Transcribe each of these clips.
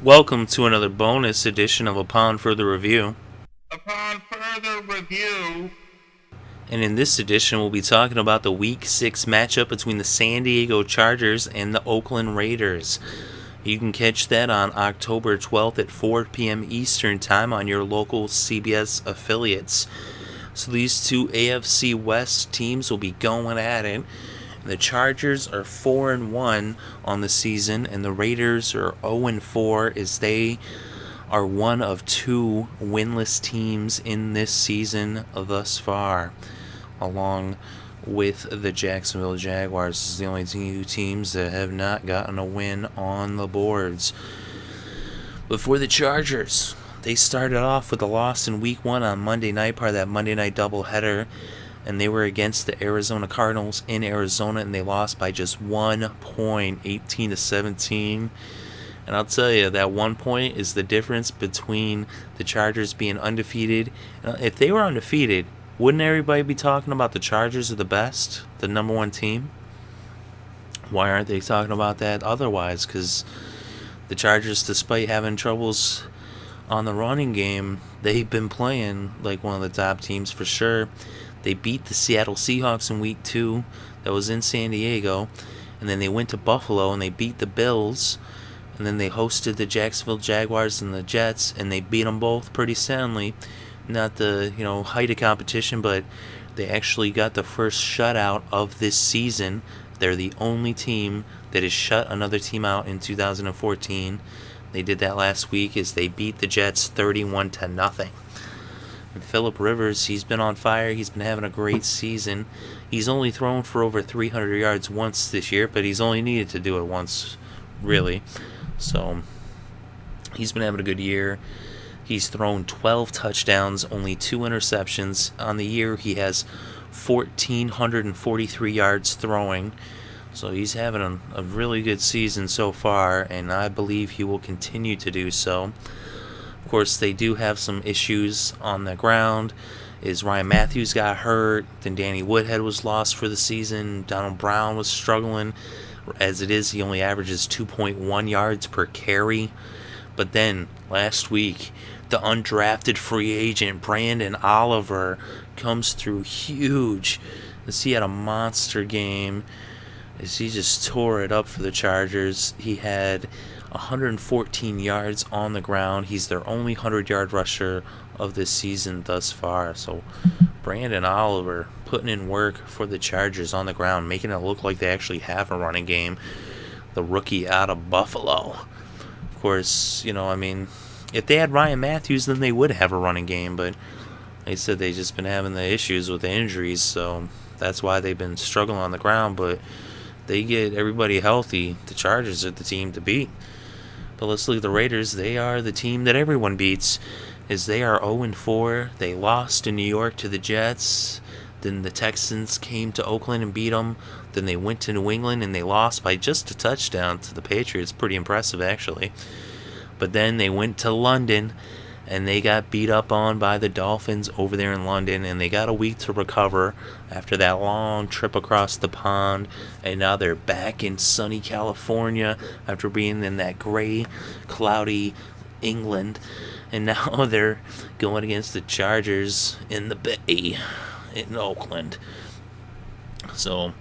Welcome to another bonus edition of Upon Further Review. Upon further review, And in this edition, we'll be talking about the Week 6 matchup between the San Diego Chargers and the Oakland Raiders. You can catch that on October 12th at 4 p.m. Eastern Time on your local CBS affiliates. So these two AFC West teams will be going at it. The Chargers are 4-1 on the season, and the Raiders are 0-4 as they are one of two winless teams in this season thus far, along with the Jacksonville Jaguars. This is the only two teams that have not gotten a win on the boards. But for the Chargers, they started off with a loss in Week 1 on Monday night, part of that Monday night doubleheader, and they were against the Arizona Cardinals in Arizona, and they lost by just 1 point, 18-17. And I'll tell you, that 1 point is the difference between the Chargers being undefeated. If they were undefeated, wouldn't everybody be talking about the Chargers are the best, the number one team? Why aren't they talking about that otherwise? Because the Chargers, despite having troubles on the running game, they've been playing like one of the top teams for sure. They beat the Seattle Seahawks in Week 2. That was in San Diego. And then they went to Buffalo and they beat the Bills. And then they hosted the Jacksonville Jaguars and the Jets, and they beat them both pretty soundly. Not the height of competition, but they actually got the first shutout of this season. They're the only team that has shut another team out in 2014. They did that last week as they beat the Jets 31-0. And Phillip Rivers, he's been on fire. He's been having a great season. He's only thrown for over 300 yards once this year, but he's only needed to do it once, really. So he's been having a good year. He's thrown 12 touchdowns, only 2 interceptions. On the year, he has 1,443 yards throwing. So he's having a really good season so far, and I believe he will continue to do so. Of course, they do have some issues on the ground. Ryan Matthews got hurt. Then Danny Woodhead was lost for the season. Donald Brown was struggling. As it is, he only averages 2.1 yards per carry. But then, last week, the undrafted free agent Brandon Oliver comes through huge. As he had a monster game, as he just tore it up for the Chargers. He had 114 yards on the ground. He's their only 100-yard rusher of this season thus far. So Brandon Oliver putting in work for the Chargers on the ground, making it look like they actually have a running game. The rookie out of Buffalo. Of course, if they had Ryan Matthews, then they would have a running game, but they said they've just been having the issues with the injuries, so that's why they've been struggling on the ground. But they get everybody healthy, the Chargers are the team to beat. But let's look at the Raiders. They are the team that everyone beats, as they are 0-4. They lost in New York to the Jets. Then the Texans came to Oakland and beat them. Then they went to New England and they lost by just a touchdown to the Patriots. Pretty impressive, actually. But then they went to London and they got beat up on by the Dolphins over there in London, and they got a week to recover after that long trip across the pond, and now they're back in sunny California after being in that gray, cloudy England, and now they're going against the Chargers in the Bay in Oakland. So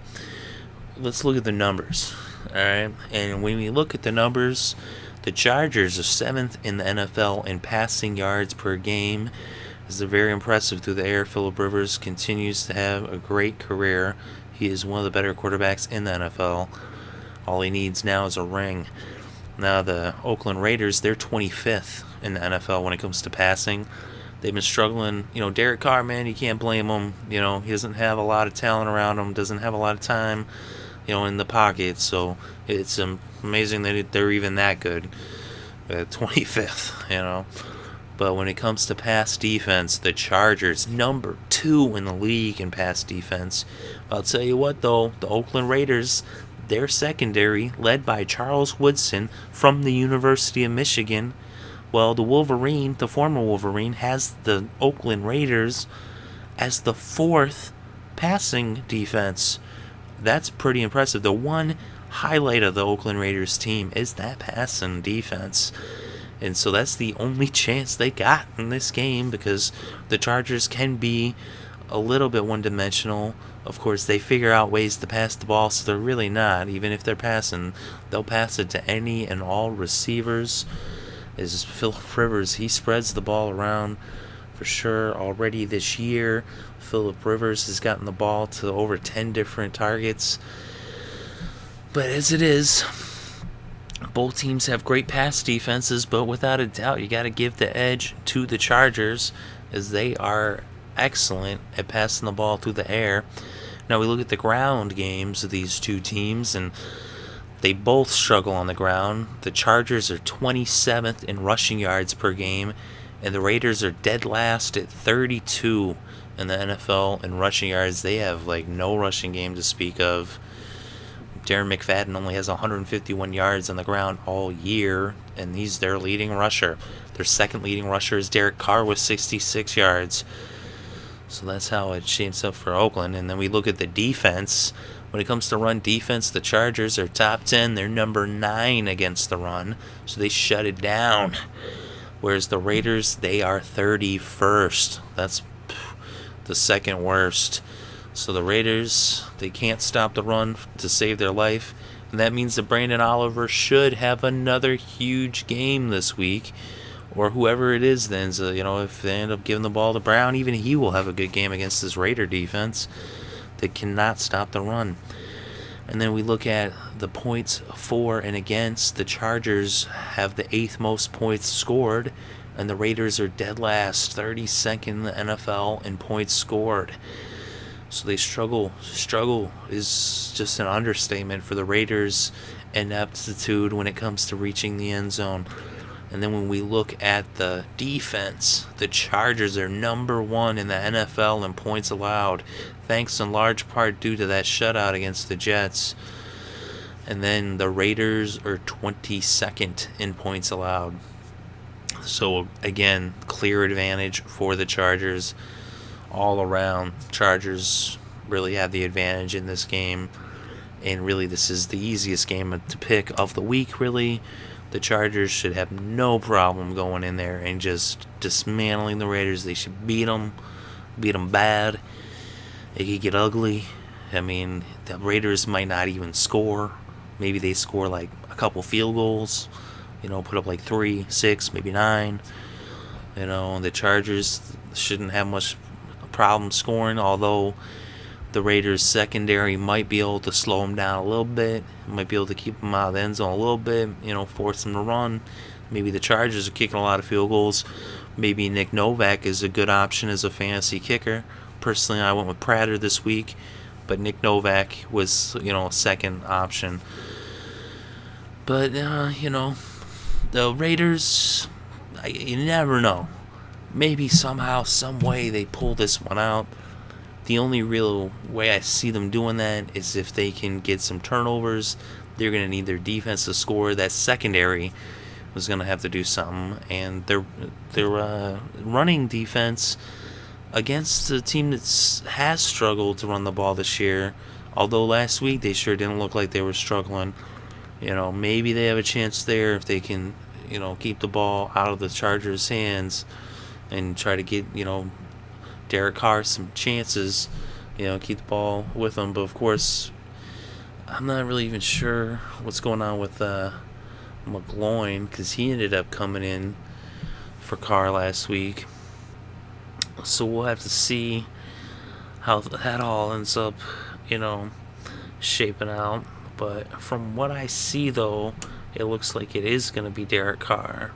let's look at the numbers, alright? And when we look at the numbers, the Chargers are 7th in the NFL in passing yards per game. This is very impressive through the air. Phillip Rivers continues to have a great career. He is one of the better quarterbacks in the NFL. All he needs now is a ring. Now the Oakland Raiders, they're 25th in the NFL when it comes to passing. They've been struggling. Derek Carr, man, you can't blame him. He doesn't have a lot of talent around him, doesn't have a lot of time, in the pocket. So it's amazing that they're even that good. 25th, But when it comes to pass defense, the Chargers, number 2 in the league in pass defense. I'll tell you what, though, the Oakland Raiders, their secondary, led by Charles Woodson from the University of Michigan. Well, the former Wolverine, has the Oakland Raiders as the 4th passing defense. That's pretty impressive. The one highlight of the Oakland Raiders team is that passing defense. And so that's the only chance they got in this game, because the Chargers can be a little bit one-dimensional. Of course, they figure out ways to pass the ball, so they're really not. Even if they're passing, they'll pass it to any and all receivers. Is Philip Rivers, he spreads the ball around for sure already this year. Philip Rivers has gotten the ball to over 10 different targets. But as it is, both teams have great pass defenses, but without a doubt, you got to give the edge to the Chargers, as they are excellent at passing the ball through the air. Now we look at the ground games of these two teams, and they both struggle on the ground. The Chargers are 27th in rushing yards per game, and the Raiders are dead last at 32 in the NFL in rushing yards. They have no rushing game to speak of. Darren McFadden only has 151 yards on the ground all year, and he's their leading rusher. Their second leading rusher is Derek Carr with 66 yards. So that's how it shapes up for Oakland. And then we look at the defense. When it comes to run defense, the Chargers are top 10. They're number 9 against the run, so they shut it down. Whereas the Raiders, they are 31st. That's the second worst. So the Raiders, they can't stop the run to save their life. And that means that Brandon Oliver should have another huge game this week. Or whoever it is then. So, if they end up giving the ball to Brown, even he will have a good game against this Raider defense. They cannot stop the run. And then we look at the points for and against. The Chargers have the 8th most points scored. And the Raiders are dead last, 32nd in the NFL in points scored. So they struggle. Struggle is just an understatement for the Raiders' ineptitude when it comes to reaching the end zone. And then when we look at the defense, the Chargers are number 1 in the NFL in points allowed, thanks in large part due to that shutout against the Jets. And then the Raiders are 22nd in points allowed. So again, clear advantage for the Chargers. All around, Chargers really have the advantage in this game, and really this is the easiest game to pick of the week. Really, the Chargers should have no problem going in there and just dismantling the Raiders. They should beat them bad. It could get ugly. I mean, the Raiders might not even score. Maybe they score a couple field goals, put up 3, 6, maybe 9. The Chargers shouldn't have much problem scoring, although the Raiders secondary might be able to slow them down a little bit, might be able to keep them out of the end zone a little bit, force them to run. Maybe the Chargers are kicking a lot of field goals. Maybe Nick Novak is a good option as a fantasy kicker. Personally, I went with Prater this week, but Nick Novak was, a second option. But, the Raiders, you never know. Maybe somehow, some way they pull this one out. The only real way I see them doing that is if they can get some turnovers. They're going to need their defense to score. That secondary was going to have to do something. And their running defense against a team that has struggled to run the ball this year, although last week they sure didn't look like they were struggling. Maybe they have a chance there if they can, keep the ball out of the Chargers' hands and try to get, Derek Carr some chances, keep the ball with him. But, of course, I'm not really even sure what's going on with McGloin, because he ended up coming in for Carr last week. So we'll have to see how that all ends up, shaping out. But from what I see, though, it looks like it is going to be Derek Carr.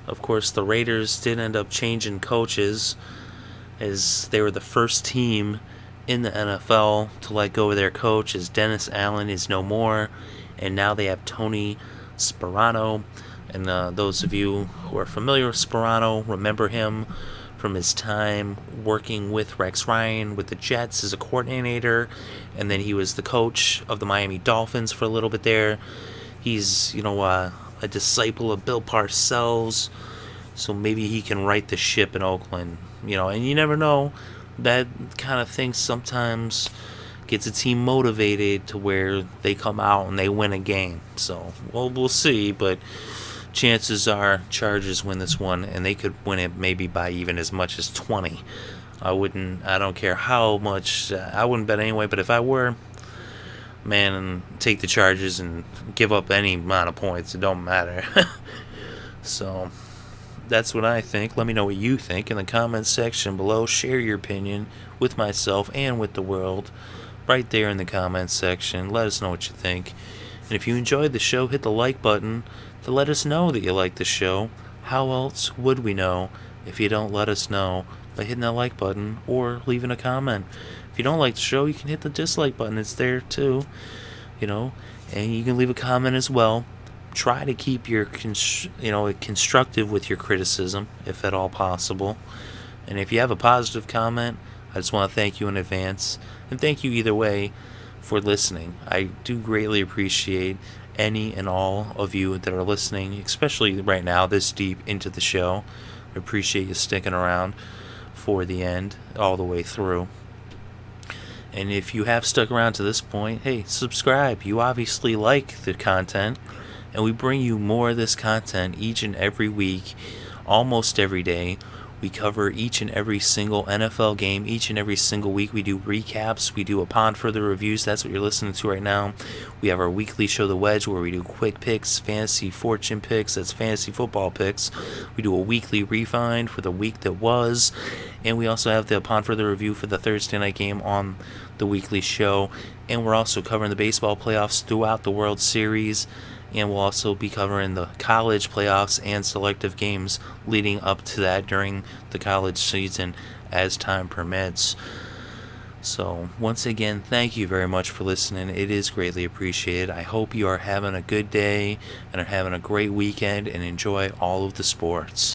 Of course, the Raiders did end up changing coaches, as they were the first team in the NFL to let go of their coach, as Dennis Allen is no more, and now they have Tony Sparano. And those of you who are familiar with Sparano remember him from his time working with Rex Ryan with the Jets as a coordinator, and then he was the coach of the Miami Dolphins for a little bit there. He's, a disciple of Bill Parcells, so maybe he can right the ship in Oakland. And you never know, that kind of thing sometimes gets a team motivated to where they come out and they win a game. So, we'll see, but chances are Chargers win this one, and they could win it maybe by even as much as 20. I don't care how much, I wouldn't bet anyway, but if I were, man, take the Chargers and give up any amount of points. It don't matter. So, that's what I think. Let me know what you think in the comments section below. Share your opinion with myself and with the world right there in the comments section. Let us know what you think. And if you enjoyed the show, hit the like button to let us know that you like the show. How else would we know if you don't let us know by hitting that like button or leaving a comment? If you don't like the show, you can hit the dislike button. It's there too, and you can leave a comment as well. Try to keep your constructive with your criticism, if at all possible. And if you have a positive comment, I just want to thank you in advance, and thank you either way for listening. I do greatly appreciate any and all of you that are listening, especially right now, this deep into the show. I appreciate you sticking around for the end, all the way through. And if you have stuck around to this point, hey, subscribe. You obviously like the content, and we bring you more of this content each and every week, almost every day. We cover each and every single NFL game each and every single week. We do recaps. We do Upon Further Reviews. That's what you're listening to right now. We have our weekly show, The Wedge, where we do quick picks, fantasy fortune picks. That's fantasy football picks. We do a weekly rewind for the week that was. And we also have the Upon Further Review for the Thursday night game on the weekly show. And we're also covering the baseball playoffs throughout the World Series. And we'll also be covering the college playoffs and selective games leading up to that during the college season as time permits. So, once again, thank you very much for listening. It is greatly appreciated. I hope you are having a good day and are having a great weekend and enjoy all of the sports.